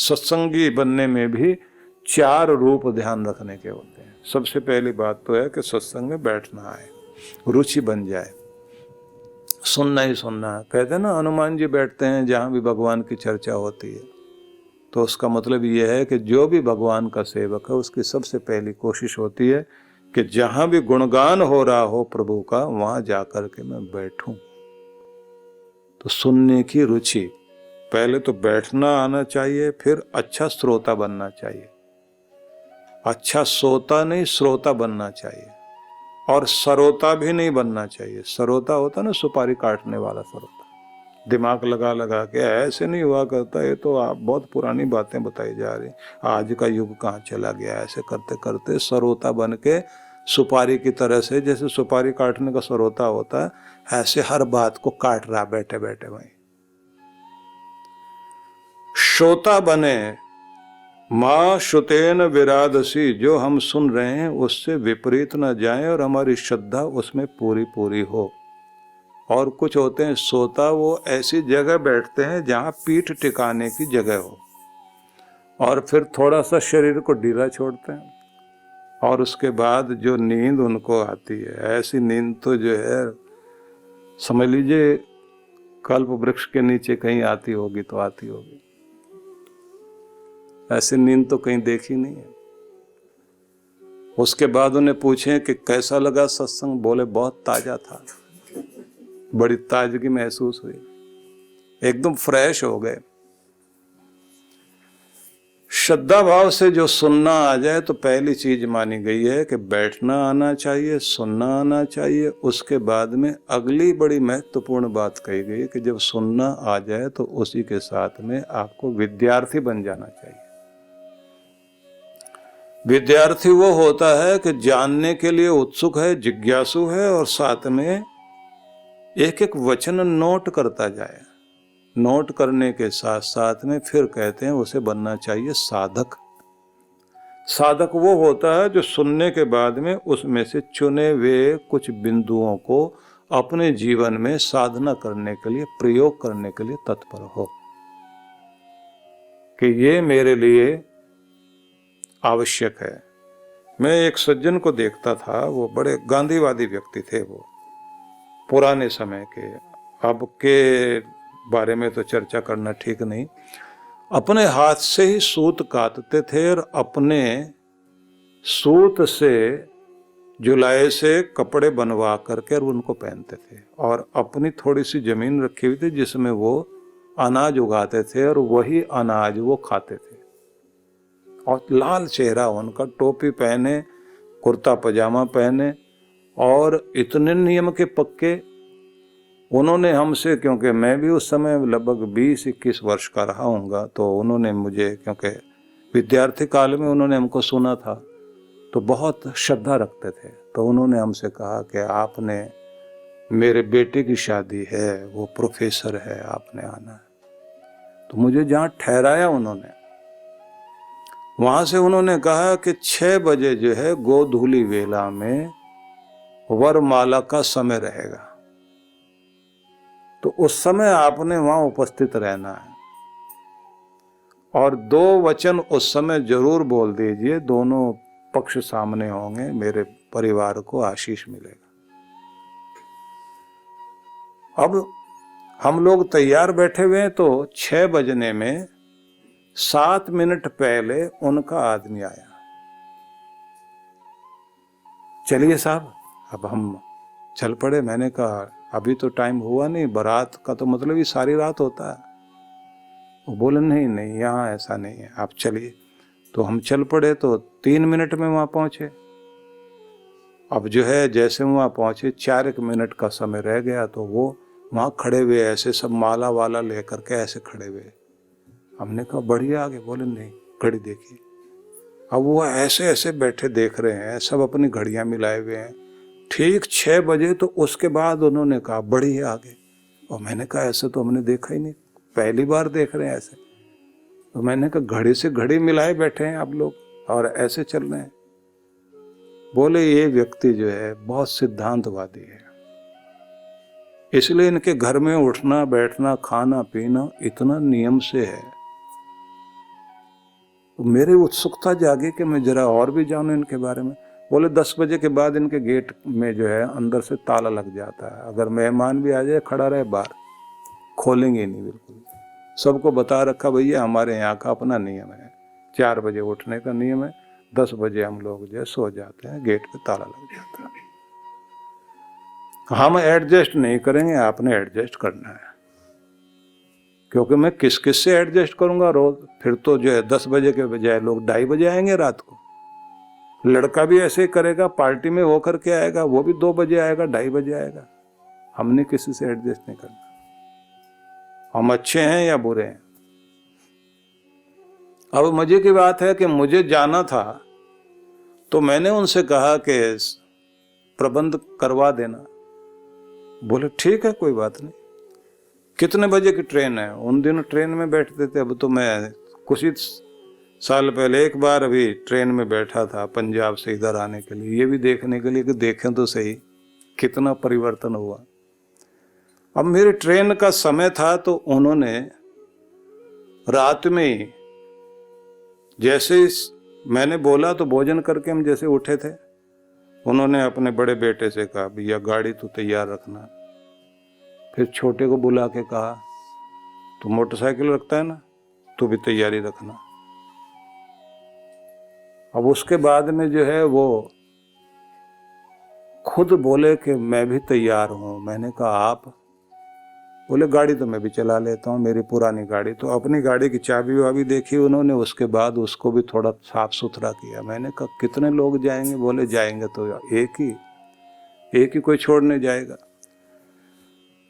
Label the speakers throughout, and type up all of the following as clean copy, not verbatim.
Speaker 1: सत्संगी बनने में भी 4 रूप ध्यान रखने के होते हैं। सबसे पहली बात तो है कि सत्संग में बैठना है, रुचि बन जाए, सुनना ही सुनना है। कहते हैं ना, हनुमान जी बैठते हैं जहाँ भी भगवान की चर्चा होती है, तो उसका मतलब ये है कि जो भी भगवान का सेवक है उसकी सबसे पहली कोशिश होती है कि जहाँ भी गुणगान हो रहा हो प्रभु का, वहाँ जाकर के मैं बैठूं। तो सुनने की रुचि, पहले तो बैठना आना चाहिए, फिर अच्छा श्रोता बनना चाहिए। अच्छा सोता नहीं, श्रोता बनना चाहिए। और सरोता भी नहीं बनना चाहिए। सरोता होता ना, सुपारी काटने वाला सरोता, दिमाग लगा लगा के ऐसे नहीं हुआ करता। ये तो आप बहुत पुरानी बातें बताई जा रही, आज का युग कहाँ चला गया। ऐसे करते करते सरोता बन के सुपारी की तरह से, जैसे सुपारी काटने का सरोता होता है, ऐसे हर बात को काट रहा बैठे बैठे। वहीं श्रोता बने, माँ श्रुतेन विरादसी, जो हम सुन रहे हैं उससे विपरीत न जाए और हमारी श्रद्धा उसमें पूरी पूरी हो। और कुछ होते हैं श्रोता, वो ऐसी जगह बैठते हैं जहाँ पीठ टिकाने की जगह हो, और फिर थोड़ा सा शरीर को ढीला छोड़ते हैं, और उसके बाद जो नींद उनको आती है, ऐसी नींद तो जो है समझ लीजिए कल्प वृक्ष के नीचे कहीं आती होगी तो आती होगी। ऐसी नींद तो कहीं देखी नहीं है। उसके बाद उन्हें पूछे कि कैसा लगा सत्संग, बोले बहुत ताजा था, बड़ी ताजगी महसूस हुई, एकदम फ्रेश हो गए। श्रद्धा भाव से जो सुनना आ जाए तो पहली चीज मानी गई है कि बैठना आना चाहिए, सुनना आना चाहिए। उसके बाद में अगली बड़ी महत्वपूर्ण बात कही गई कि जब सुनना आ जाए तो उसी के साथ में आपको विद्यार्थी बन जाना चाहिए। विद्यार्थी वो होता है कि जानने के लिए उत्सुक है, जिज्ञासु है, और साथ में एक एक वचन नोट करता जाए। नोट करने के साथ साथ में फिर कहते हैं उसे बनना चाहिए साधक। साधक वो होता है जो सुनने के बाद में उसमें से चुने हुए कुछ बिंदुओं को अपने जीवन में साधना करने के लिए, प्रयोग करने के लिए तत्पर हो कि ये मेरे लिए आवश्यक है। मैं एक सज्जन को देखता था, वो बड़े गांधीवादी व्यक्ति थे, वो पुराने समय के, अब के बारे में तो चर्चा करना ठीक नहीं। अपने हाथ से ही सूत काटते थे और अपने सूत से, जुलाई से कपड़े बनवा करके और उनको पहनते थे, और अपनी थोड़ी सी जमीन रखी हुई थी जिसमें वो अनाज उगाते थे और वही अनाज वो खाते थे। और लाल चेहरा उनका, टोपी पहने, कुर्ता पजामा पहने, और इतने नियम के पक्के। उन्होंने हमसे, क्योंकि मैं भी उस समय लगभग 20-21 वर्ष का रहा हूँगा, तो उन्होंने मुझे, क्योंकि विद्यार्थी काल में उन्होंने हमको सुना था तो बहुत श्रद्धा रखते थे, तो उन्होंने हमसे कहा कि आपने, मेरे बेटे की शादी है, वो प्रोफेसर है, आपने आना है। तो मुझे जहाँ ठहराया उन्होंने, वहाँ से उन्होंने कहा कि 6 बजे जो है गोधूली वेला में वरमाला का समय रहेगा, तो उस समय आपने वहां उपस्थित रहना है, और 2 वचन उस समय जरूर बोल दीजिए, दोनों पक्ष सामने होंगे, मेरे परिवार को आशीष मिलेगा। अब हम लोग तैयार बैठे हुए हैं, तो 6 बजने में 7 मिनट पहले उनका आदमी आया, चलिए साहब अब हम चल पड़े। मैंने कहा अभी तो टाइम हुआ नहीं, बारात का तो मतलब ही सारी रात होता है। वो बोले नहीं नहीं, यहाँ ऐसा नहीं है, आप चलिए। तो हम चल पड़े, तो 3 मिनट में वहाँ पहुँचे। अब जो है जैसे वहाँ पहुँचे, 4 मिनट का समय रह गया, तो वो वहाँ खड़े हुए ऐसे सब माला वाला लेकर के ऐसे खड़े हुए। हमने कहा बढ़िया आगे, बोले नहीं, घड़ी देखिए। अब वो ऐसे ऐसे बैठे देख रहे हैं, सब अपनी घड़ियाँ मिलाए हुए हैं। ठीक 6 बजे, तो उसके बाद उन्होंने कहा बढ़िया आगे। और मैंने कहा ऐसे तो हमने देखा ही नहीं, पहली बार देख रहे हैं ऐसे। तो मैंने कहा घड़ी से घड़ी मिलाए बैठे हैं आप लोग और ऐसे चल रहे हैं। बोले ये व्यक्ति जो है बहुत सिद्धांतवादी है, इसलिए इनके घर में उठना बैठना खाना पीना इतना नियम से है मेरी उत्सुकता जागी कि मैं जरा और भी जानूं इनके बारे में। बोले 10 बजे के बाद इनके गेट में जो है अंदर से ताला लग जाता है, अगर मेहमान भी आ जाए खड़ा रहे बाहर, खोलेंगे नहीं बिल्कुल। सबको बता रखा भैया हमारे यहाँ का अपना नियम है, 4 बजे उठने का नियम है, 10 बजे हम लोग जो है सो जाते हैं, गेट पे ताला लग जाता है। हम एडजस्ट नहीं करेंगे, आपने एडजस्ट करना है, क्योंकि मैं किस किस से एडजस्ट करूंगा रोज। फिर तो जो है 10 बजे के बजाय लोग 2:30 बजे आएंगे रात को। लड़का भी ऐसे ही करेगा, पार्टी में होकर के आएगा, वो भी 2 बजे आएगा, 2:30 बजे आएगा। हमने किसी से एडजस्ट नहीं करना। हम अच्छे हैं या बुरे हैं। अब मजे की बात है कि मुझे जाना था तो मैंने उनसे कहा कि प्रबंध करवा देना। बोले ठीक है कोई बात नहीं। कितने बजे की ट्रेन है? उन दिनों ट्रेन में बैठते थे। अब तो मैं कुछ ही साल पहले एक बार अभी ट्रेन में बैठा था पंजाब से इधर आने के लिए, ये भी देखने के लिए कि देखें तो सही कितना परिवर्तन हुआ। अब मेरी ट्रेन का समय था तो उन्होंने रात में ही जैसे मैंने बोला तो भोजन करके हम जैसे उठे थे, उन्होंने अपने बड़े बेटे से कहा भैया गाड़ी तो तैयार रखना। फिर छोटे को बुला के कहा तू मोटरसाइकिल रखता है ना, तू भी तैयारी रखना। अब उसके बाद में जो है वो खुद बोले कि मैं भी तैयार हूं। मैंने कहा आप? बोले गाड़ी तो मैं भी चला लेता हूँ, मेरी पुरानी गाड़ी। तो अपनी गाड़ी की चाबी वाबी देखी उन्होंने, उसके बाद उसको भी थोड़ा साफ सुथरा किया। मैंने कहा कितने लोग जाएंगे? बोले जाएंगे तो एक ही कोई छोड़ने जाएगा।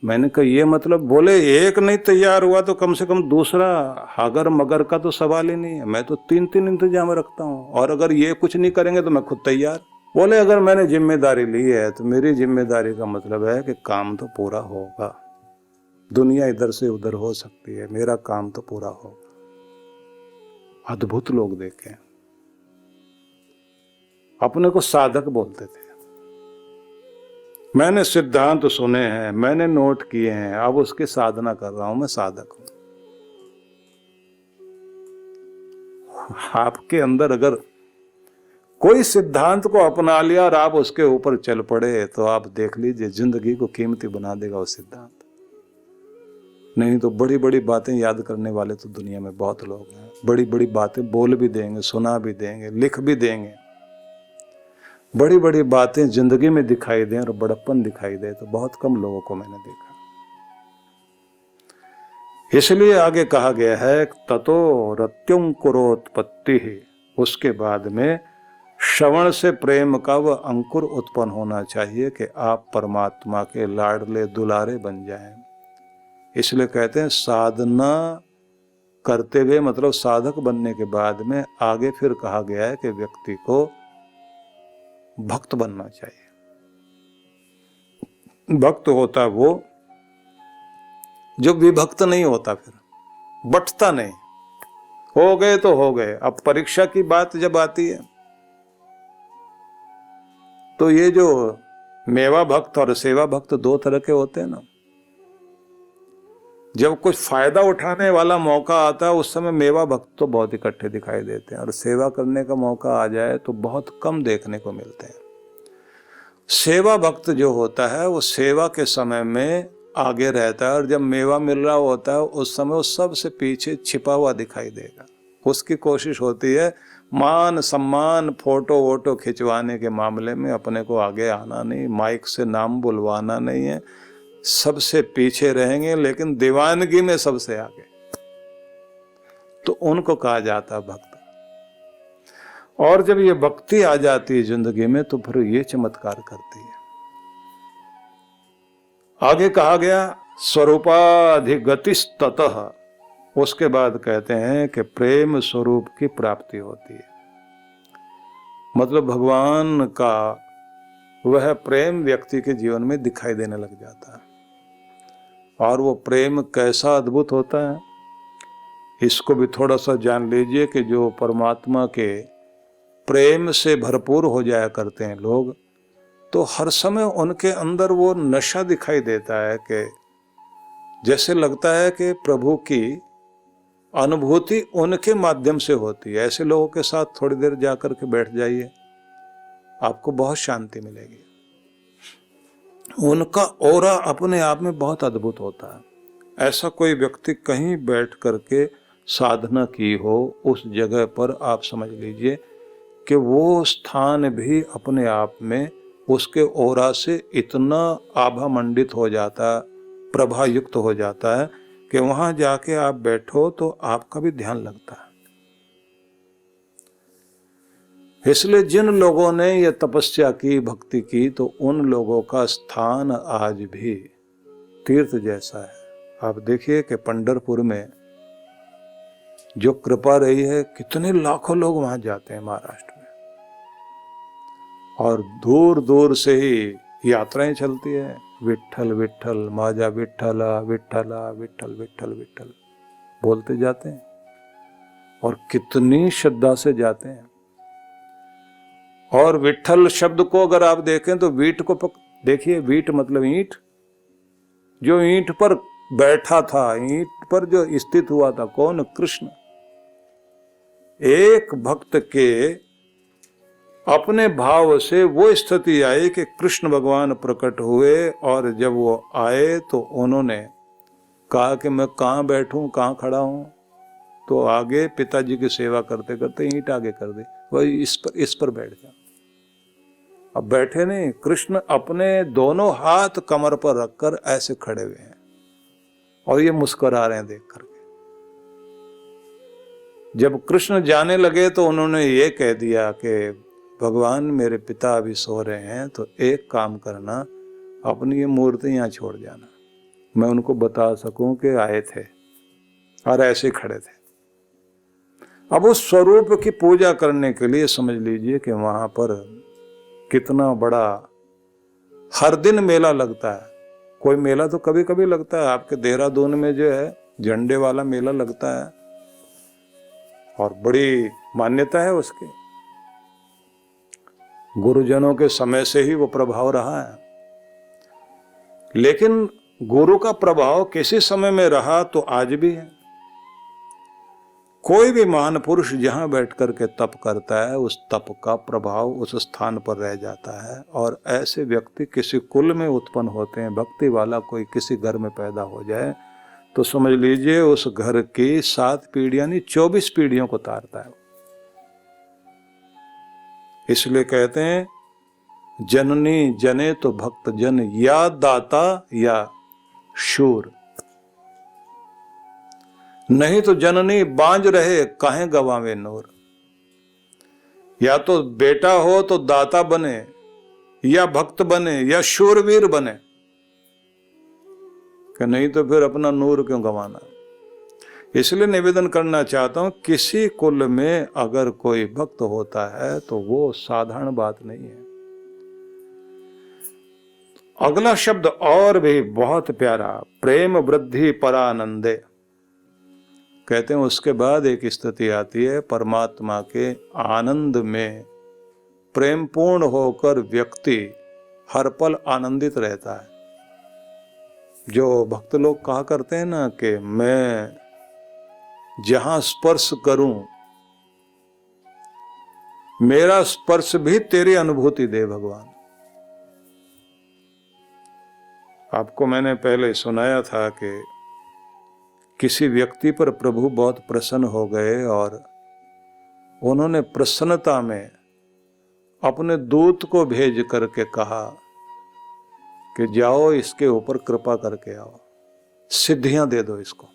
Speaker 1: मैंने कहा ये मतलब? बोले एक नहीं तैयार हुआ तो कम से कम दूसरा अगर मगर का तो सवाल ही नहीं है। मैं तो 3 इंतजाम रखता हूँ, और अगर ये कुछ नहीं करेंगे तो मैं खुद तैयार। बोले अगर मैंने जिम्मेदारी ली है तो मेरी जिम्मेदारी का मतलब है कि काम तो पूरा होगा। दुनिया इधर से उधर हो सकती है, मेरा काम तो पूरा होगा। अद्भुत लोग देखे, अपने को साधक बोलते थे। मैंने सिद्धांत सुने हैं, मैंने नोट किए हैं, अब उसकी साधना कर रहा हूं, मैं साधक हूं। आपके अंदर अगर कोई सिद्धांत को अपना लिया और आप उसके ऊपर चल पड़े तो आप देख लीजिए जिंदगी को कीमती बना देगा वो सिद्धांत। नहीं तो बड़ी बड़ी बातें याद करने वाले तो दुनिया में बहुत लोग हैं। बड़ी बड़ी बातें बोल भी देंगे, सुना भी देंगे, लिख भी देंगे। बड़ी बड़ी बातें जिंदगी में दिखाई दें और बड़प्पन दिखाई दे तो बहुत कम लोगों को मैंने देखा। इसलिए आगे कहा गया है ततो रत्युंकुरोत्पत्ति, उसके बाद में श्रवण से प्रेम का वह अंकुर उत्पन्न होना चाहिए कि आप परमात्मा के लाडले दुलारे बन जाएं। इसलिए कहते हैं साधना करते हुए, मतलब साधक बनने के बाद में आगे फिर कहा गया है कि व्यक्ति को भक्त बनना चाहिए। भक्त होता वो जो विभक्त नहीं होता, फिर बंटता नहीं। हो गए तो हो गए। अब परीक्षा की बात जब आती है तो ये जो मेवा भक्त और सेवा भक्त 2 तरह के होते हैं ना। जब कुछ फायदा उठाने वाला मौका आता है उस समय मेवा भक्त तो बहुत इकट्ठे दिखाई देते हैं, और सेवा करने का मौका आ जाए तो बहुत कम देखने को मिलते हैं। सेवा भक्त जो होता है वो सेवा के समय में आगे रहता है, और जब मेवा मिल रहा होता है उस समय वो सबसे पीछे छिपा हुआ दिखाई देगा। उसकी कोशिश होती है मान सम्मान फोटो वोटो खिंचवाने के मामले में अपने को आगे आना नहीं, माइक से नाम बुलवाना नहीं है, सबसे पीछे रहेंगे, लेकिन दीवानगी में सबसे आगे। तो उनको कहा जाता है भक्त। और जब ये भक्ति आ जाती है जिंदगी में तो फिर ये चमत्कार करती है। आगे कहा गया स्वरूपाधिगतिस्ततः, उसके बाद कहते हैं कि प्रेम स्वरूप की प्राप्ति होती है। मतलब भगवान का वह प्रेम व्यक्ति के जीवन में दिखाई देने लग जाता है। और वो प्रेम कैसा अद्भुत होता है इसको भी थोड़ा सा जान लीजिए कि जो परमात्मा के प्रेम से भरपूर हो जाया करते हैं लोग, तो हर समय उनके अंदर वो नशा दिखाई देता है कि जैसे लगता है कि प्रभु की अनुभूति उनके माध्यम से होती है। ऐसे लोगों के साथ थोड़ी देर जाकर के बैठ जाइए, आपको बहुत शांति मिलेगी। उनका ऑरा अपने आप में बहुत अद्भुत होता है। ऐसा कोई व्यक्ति कहीं बैठ करके साधना की हो, उस जगह पर आप समझ लीजिए कि वो स्थान भी अपने आप में उसके ऑरा से इतना आभा मंडित हो जाता है, प्रभा युक्त हो जाता है कि वहां जाके आप बैठो तो आपका भी ध्यान लगता है। इसलिए जिन लोगों ने ये तपस्या की, भक्ति की, तो उन लोगों का स्थान आज भी तीर्थ जैसा है। आप देखिए कि पंढरपुर में जो कृपा रही है, कितने लाखों लोग वहां जाते हैं महाराष्ट्र में, और दूर दूर से ही यात्राएं चलती है। विट्ठल विट्ठल माझा विट्ठला विट्ठला विट्ठल विट्ठल विट्ठल बोलते जाते हैं, और कितनी श्रद्धा से जाते हैं। और विट्ठल शब्द को अगर आप देखें तो वीट को देखिए, वीट मतलब ईंट, जो ईंट पर बैठा था, ईंट पर जो स्थित हुआ था, कौन? कृष्ण। एक भक्त के अपने भाव से वो स्थिति आई कि कृष्ण भगवान प्रकट हुए, और जब वो आए तो उन्होंने कहा कि मैं कहाँ बैठूं, कहाँ खड़ा हूं, तो आगे पिताजी की सेवा करते करते ईंट आगे कर दी, वही इस पर बैठ जा। अब बैठे नहीं, कृष्ण अपने दोनों हाथ कमर पर रखकर ऐसे खड़े हुए हैं, और ये मुस्कुरा रहे हैं देख करके। जब कृष्ण जाने लगे तो उन्होंने ये कह दिया कि भगवान मेरे पिता अभी सो रहे हैं, तो एक काम करना, अपनी ये मूर्ति यहाँ छोड़ जाना, मैं उनको बता सकूं कि आए थे, और ऐसे खड़े थे। अब उस स्वरूप की पूजा करने के लिए समझ लीजिए कि वहां पर कितना बड़ा हर दिन मेला लगता है। कोई मेला तो कभी कभी लगता है, आपके देहरादून में जो है झंडे वाला मेला लगता है, और बड़ी मान्यता है उसकी, गुरुजनों के समय से ही वो प्रभाव रहा है। लेकिन गुरु का प्रभाव किसी समय में रहा तो आज भी है। कोई भी महान पुरुष जहां बैठ करके तप करता है, उस तप का प्रभाव उस स्थान पर रह जाता है, और ऐसे व्यक्ति किसी कुल में उत्पन्न होते हैं। भक्ति वाला कोई किसी घर में पैदा हो जाए तो समझ लीजिए उस घर की 7 पीढ़ियां नहीं 24 पीढ़ियों को तारता है। इसलिए कहते हैं जननी जने तो भक्त जन, या दाता या शूर, नहीं तो जननी बांझ रहे काहे गवावे नूर। या तो बेटा हो तो दाता बने, या भक्त बने, या शूरवीर बने, कि नहीं तो फिर अपना नूर क्यों गंवाना। इसलिए निवेदन करना चाहता हूं, किसी कुल में अगर कोई भक्त होता है तो वो साधारण बात नहीं है। अगला शब्द और भी बहुत प्यारा, प्रेम वृद्धि परानंदे। कहते हैं उसके बाद एक स्थिति आती है, परमात्मा के आनंद में प्रेम पूर्ण होकर व्यक्ति हर पल आनंदित रहता है। जो भक्त लोग कहा करते हैं ना कि मैं जहां स्पर्श करूं, मेरा स्पर्श भी तेरी अनुभूति दे भगवान। आपको मैंने पहले सुनाया था कि किसी व्यक्ति पर प्रभु बहुत प्रसन्न हो गए, और उन्होंने प्रसन्नता में अपने दूत को भेज करके कहा कि जाओ इसके ऊपर कृपा करके आओ, सिद्धियां दे दो इसको।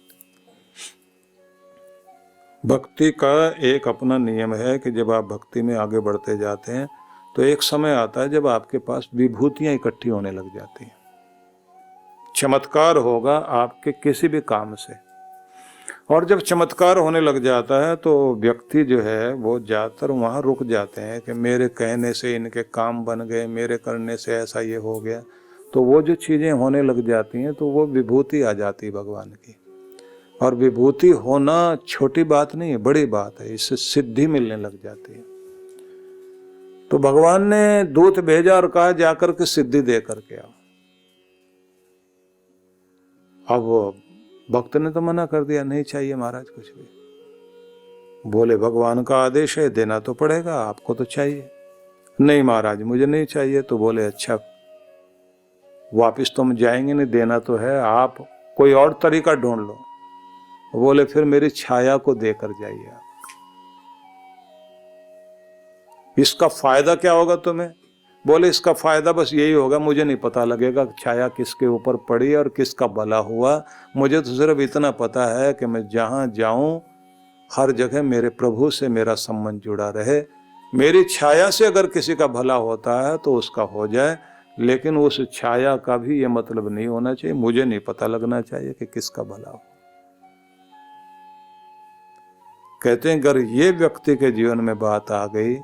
Speaker 1: भक्ति का एक अपना नियम है कि जब आप भक्ति में आगे बढ़ते जाते हैं तो एक समय आता है जब आपके पास विभूतियां इकट्ठी होने लग जाती हैं। चमत्कार होगा आपके किसी भी काम से, और जब चमत्कार होने लग जाता है तो व्यक्ति जो है वो ज्यादातर वहां रुक जाते हैं कि मेरे कहने से इनके काम बन गए, मेरे करने से ऐसा ये हो गया। तो वो जो चीजें होने लग जाती हैं तो वो विभूति आ जाती है भगवान की। और विभूति होना छोटी बात नहीं है, बड़ी बात है, इससे सिद्धि मिलने लग जाती है। तो भगवान ने दूत भेजा और कहा जाकर के सिद्धि दे करके आओ। अब भक्त ने तो मना कर दिया, नहीं चाहिए महाराज कुछ भी। बोले भगवान का आदेश है, देना तो पड़ेगा, आपको तो चाहिए। नहीं महाराज मुझे नहीं चाहिए। तो बोले अच्छा वापिस तो हम जाएंगे नहीं, देना तो है, आप कोई और तरीका ढूंढ लो। बोले फिर मेरी छाया को देकर जाइए आप। इसका फायदा क्या होगा तुम्हें? बोले इसका फायदा बस यही होगा, मुझे नहीं पता लगेगा छाया किसके ऊपर पड़ी और किसका भला हुआ। मुझे तो सिर्फ इतना पता है कि मैं जहां जाऊं हर जगह मेरे प्रभु से मेरा संबंध जुड़ा रहे। मेरी छाया से अगर किसी का भला होता है तो उसका हो जाए, लेकिन उस छाया का भी ये मतलब नहीं होना चाहिए, मुझे नहीं पता लगना चाहिए कि किसका भला हो। कहते हैं अगर ये व्यक्ति के जीवन में बात आ गई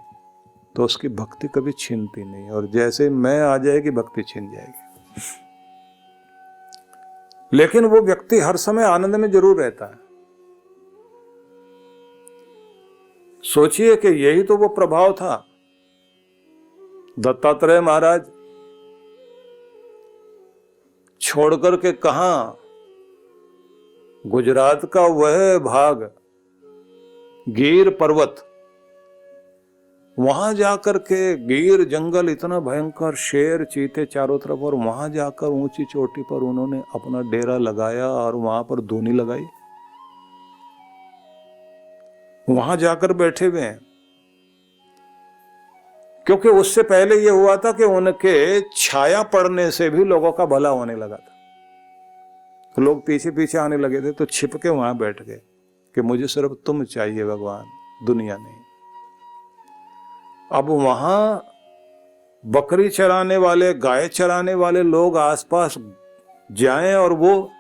Speaker 1: तो उसकी भक्ति कभी छीनती नहीं, और जैसे मैं आ जाएगी भक्ति छीन जाएगी। लेकिन वो व्यक्ति हर समय आनंद में जरूर रहता है। सोचिए कि यही तो वो प्रभाव था। दत्तात्रेय महाराज छोड़कर के कहां, गुजरात का वह भाग गिर पर्वत, वहां जाकर के गिर जंगल इतना भयंकर, शेर चीते चारों तरफ, और वहां जाकर ऊंची चोटी पर उन्होंने अपना डेरा लगाया और वहां पर धूनी लगाई, वहां जाकर बैठे हुए हैं। क्योंकि उससे पहले यह हुआ था कि उनके छाया पड़ने से भी लोगों का भला होने लगा था, तो लोग पीछे पीछे आने लगे थे, तो छिप के वहां बैठ गए कि मुझे सिर्फ तुम चाहिए भगवान, दुनिया नहीं। अब वहां बकरी चराने वाले, गाय चराने वाले लोग आसपास जाएं और वो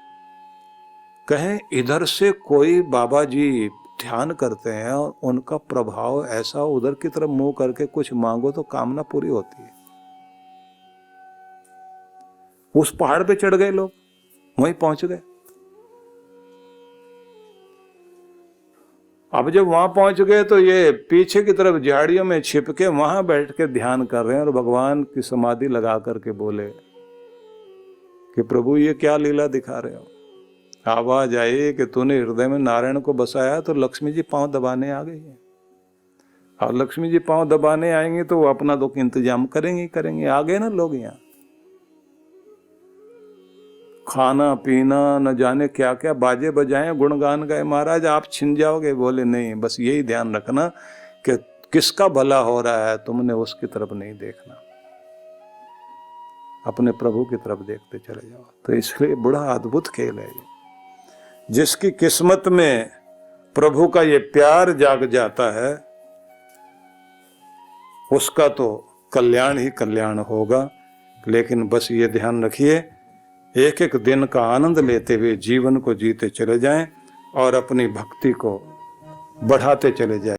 Speaker 1: कहें इधर से कोई बाबा जी ध्यान करते हैं और उनका प्रभाव ऐसा, उधर की तरफ मुंह करके कुछ मांगो तो कामना पूरी होती है। उस पहाड़ पे चढ़ गए लोग, वहीं पहुंच गए। अब जब वहां पहुंच गए तो ये पीछे की तरफ झाड़ियों में छिप के वहां बैठ के ध्यान कर रहे हैं और भगवान की समाधि लगा करके बोले कि प्रभु ये क्या लीला दिखा रहे हो। आवाज आई कि तूने हृदय में नारायण को बसाया तो लक्ष्मी जी पांव दबाने आ गई है, और लक्ष्मी जी पांव दबाने आएंगे तो वो अपना दुख इंतजाम करेंगे। आ गए ना लोग यहाँ, खाना पीना न जाने क्या क्या, बाजे बजाए, गुणगान गाए, महाराज आप छिन जाओगे। बोले नहीं, बस यही ध्यान रखना कि किसका भला हो रहा है, तुमने उसकी तरफ नहीं देखना, अपने प्रभु की तरफ देखते चले जाओ। तो इसलिए बड़ा अद्भुत खेल है ये। जिसकी किस्मत में प्रभु का ये प्यार जाग जाता है उसका तो कल्याण ही कल्याण होगा। लेकिन बस ये ध्यान रखिए, एक एक दिन का आनंद लेते हुए जीवन को जीते चले जाएं और अपनी भक्ति को बढ़ाते चले जाएं।